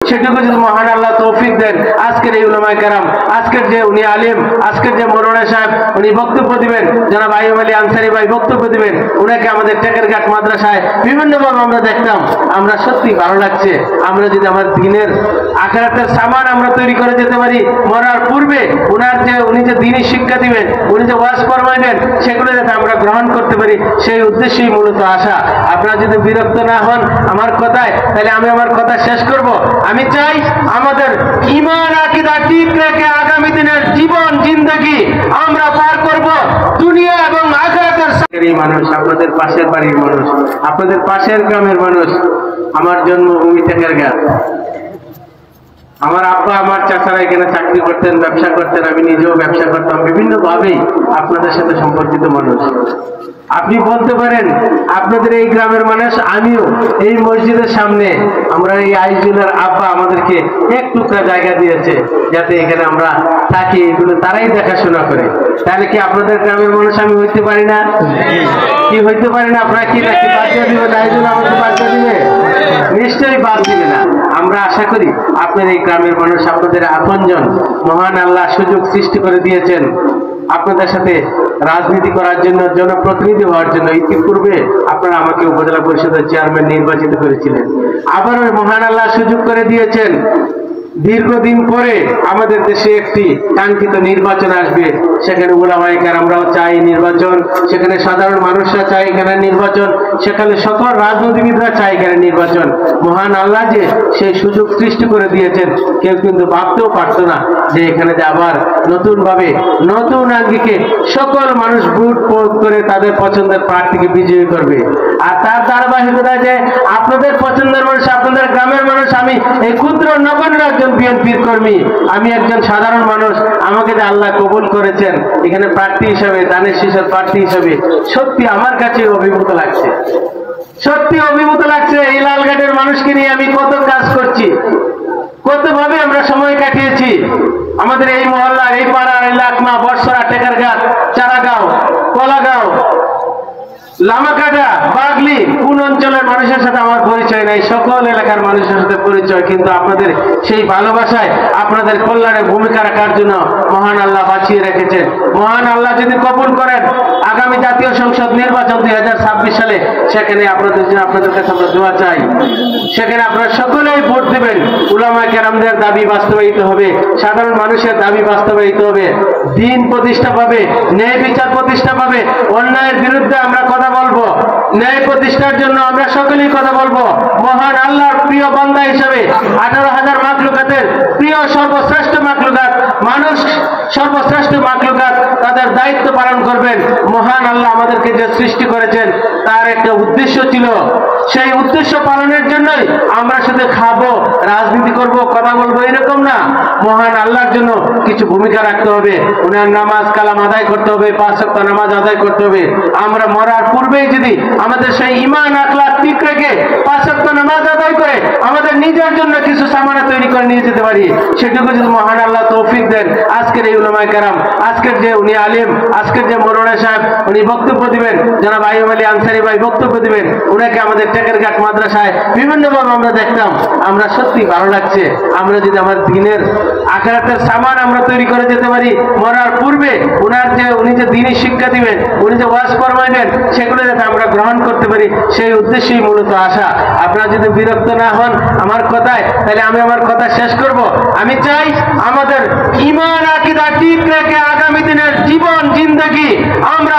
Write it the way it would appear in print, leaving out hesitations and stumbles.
সেটুকু যদি মহান আল্লাহ তৌফিক দেন, আজকের এই উলামায়ে কেরাম, আজকের যে উনি আলিম, আজকের যে মরোনা সাহেব উনি বক্তব্য দিবেন, জনাব আইয়ুব আলী আনসারী ভাই বক্তব্য দিবেন, উনাকে আমাদের টেকেরঘাট মাদ্রাসায় বিভিন্নভাবে আমরা দেখতাম। আমরা সত্যি ভালো লাগছে, আমরা যদি আমার দিনের আখিরাতের সামান আমরা তৈরি করে যেতে পারি, মরার পূর্বে উনি যে দিনই শিক্ষা দিবেন, উনি যে ওয়াজ ফরমাইবেন, সেগুলো যাতে আমরা গ্রহণ করতে পারি, সেই উদ্দেশ্যেই মূলত আসা। আপনারা যদি বিরক্ত না হন আমার কথায়, তাহলে আমি আমার কথা শেষ করব। আমি চাই আমাদের ঈমান আকীদা ঠিক রেখে আগামী দিনের জীবন জিন্দেগি আমরা পার করব, দুনিয়া এবং আখিরাতের মানুষ, আপনাদের পাশের বাড়ির মানুষ, আপনাদের পাশের গ্রামের মানুষ। আমার জন্মভূমি টেকেরঘাট। আমার আব্বা আমার চাচারা এখানে চাকরি করতেন, ব্যবসা করতেন, আমি নিজেও ব্যবসা করতাম। বিভিন্ন ভাবেই আপনাদের সাথে সম্পর্কিত মানুষ। আপনি বলতে পারেন আপনাদের এই গ্রামের মানুষ, আমিও এই মসজিদের সামনে আমরা এই আইজুলের আব্বা আমাদেরকে এক টুকরা জায়গা দিয়েছে যাতে এখানে আমরা থাকি, এগুলো তারাই দেখাশোনা করে। তাহলে কি আপনাদের গ্রামের মানুষ আমি হইতে পারি না? কি হইতে পারি না? আপনারা কি নাকি বাদ দিয়ে দিবেন? আইজুল আমাকে বাদ দিয়ে দিবে? নিশ্চয়ই বাদ দিবে না। আমরা আশা করি আপনার এই গ্রামের মানুষ আপনাদের আপনজন। মহান আল্লাহ সুযোগ সৃষ্টি করে দিয়েছেন আপনাদের সাথে রাজনীতি করার জন্য, জনপ্রতিনিধি হওয়ার জন্য। ইতিপূর্বে আপনারা আমাকে উপজেলা পরিষদের চেয়ারম্যান নির্বাচিত করেছিলেন। আবারও মহান আল্লাহ সুযোগ করে দিয়েছেন, দীর্ঘদিন পরে আমাদের দেশে একটি কাঙ্ক্ষিত নির্বাচন আসবে। সেখানে উলামায়ে কেরামরাও চাই নির্বাচন, সেখানে সাধারণ মানুষরা চাই এখানে নির্বাচন, সেখানে সকল রাজনীতিবিদরা চাই এখানে নির্বাচন। মহান আল্লাহ যে সেই সুযোগ সৃষ্টি করে দিয়েছেন, কেউ কিন্তু ভাবতেও পারতো না যে এখানে যে আবার নতুন ভাবে নতুন আঙ্গিকে সকল মানুষ ভোট প্রয়োগ করে তাদের পছন্দের প্রার্থীকে বিজয়ী করবে। আর তার ধারাবাহিকতায় যে আপনাদের পছন্দের মানুষ, আপনাদের গ্রামের মানুষ, আমি এই ক্ষুদ্র নগণ্য একজন বিএনপির কর্মী, আমি একজন সাধারণ মানুষ, আমাকে যে আল্লাহ কবুল করেছেন এখানে প্রার্থী হিসাবে, দানের শীষের প্রার্থী হিসাবে, সত্যি আমার কাছে অভিভূত লাগছে। সত্যি অভিভূত লাগছে। এই লালঘাটের মানুষকে নিয়ে আমি কত কাজ করছি, কত ভাবে আমরা সময় কাটিয়েছি। আমাদের এই মহল্লার, এই পাড়ার, এই লাকমা, বর্ষরা, টেকেরঘাট, চারাগাঁও, কলাগাঁও, লামাকাটা, বাগলি, কোন অঞ্চলের মানুষের সাথে আমার পরিচয় নাই, সকল এলাকার মানুষের সাথে পরিচয়। কিন্তু আপনাদের সেই ভালোবাসায়, আপনাদের কল্যাণে ভূমিকা রাখার জন্য মহান আল্লাহ বাঁচিয়ে রেখেছেন। মহান আল্লাহ যদি কবুল করেন আগামী জাতীয় সংসদ নির্বাচন 2026 সালে, সেখানে আপনাদের জন্য, আপনাদের কাছে আমরা দোয়া চাই। সেখানে আপনারা সকলেই ভোট দেবেন। উলামায়ে কেরামদের দাবি বাস্তবায়িত হবে, সাধারণ মানুষের দাবি বাস্তবায়িত হবে, দিন প্রতিষ্ঠা পাবে, ন্যায় বিচার প্রতিষ্ঠা পাবে, অন্যায়ের বিরুদ্ধে আমরা কথা বলবো, ন্যায় প্রতিষ্ঠার জন্য আমরা সকলেই কথা বলবো। মহান আল্লাহর প্রিয় বান্দা হিসেবে 18,000 মাখলুকাতের প্রিয় সর্বশ্রেষ্ঠ মাখলুকাত, মানুষ সর্বশ্রেষ্ঠ মাখলুকাত, তাদের দায়িত্ব পালন করবেন। মহান আল্লাহ আমাদেরকে যে সৃষ্টি করেছেন তার একটা উদ্দেশ্য ছিল, সেই উদ্দেশ্য পালনের জন্যই আমরা শুধু খাবো, রাজনীতি করব, কথা বলবো, এরকম না। মহান আল্লাহর জন্য কিছু ভূমিকা রাখতে হবে, ওনার নামাজ কালাম আদায় করতে হবে, 5 ওয়াক্ত নামাজ আদায় করতে হবে। আমরা মরার পূর্বেই যদি আমাদের সেই ঈমান আখলাক ঠিক রেখে 5 ওয়াক্ত নামাজ আদায় করে আমাদের নিজের জন্য কিছু সামানা তৈরি করে নিয়ে যেতে পারি, সেটুকু যদি মহান আল্লাহ তৌফিক দেন, আজকের এই উলামায়ে কেরাম, আজকের যে উনি আলিম, আজকের যে মরোনা সাহেব উনি বক্তব্য দিবেন, জনাব আইয়ুব আলী আনসারী ভাই বক্তব্য দিবেন, উনাকে আমাদের টেকেরঘাট মাদ্রাসায় বিভিন্নভাবে আমরা দেখতাম। আমরা সত্যি ভালো লাগছে, আমরা যদি আমার দিনের আখিরাতের সামান আমরা তৈরি করে যেতে পারি, মরার পূর্বে উনি যে দিনই শিক্ষা দিবেন, উনি যে ওয়াজ ফরমাইবেন, সেগুলো যাতে আমরা গ্রহণ করতে পারি, সেই উদ্দেশ্যেই মূলত আসা। আপনারা যদি বিরক্ত না হন আমার কথায়, তাহলে আমি আমার কথা শেষ করব। আমি চাই আমাদের ঈমান আকীদা ঠিক রেখে আগামী দিনের জীবন জিন্দেগি আমরা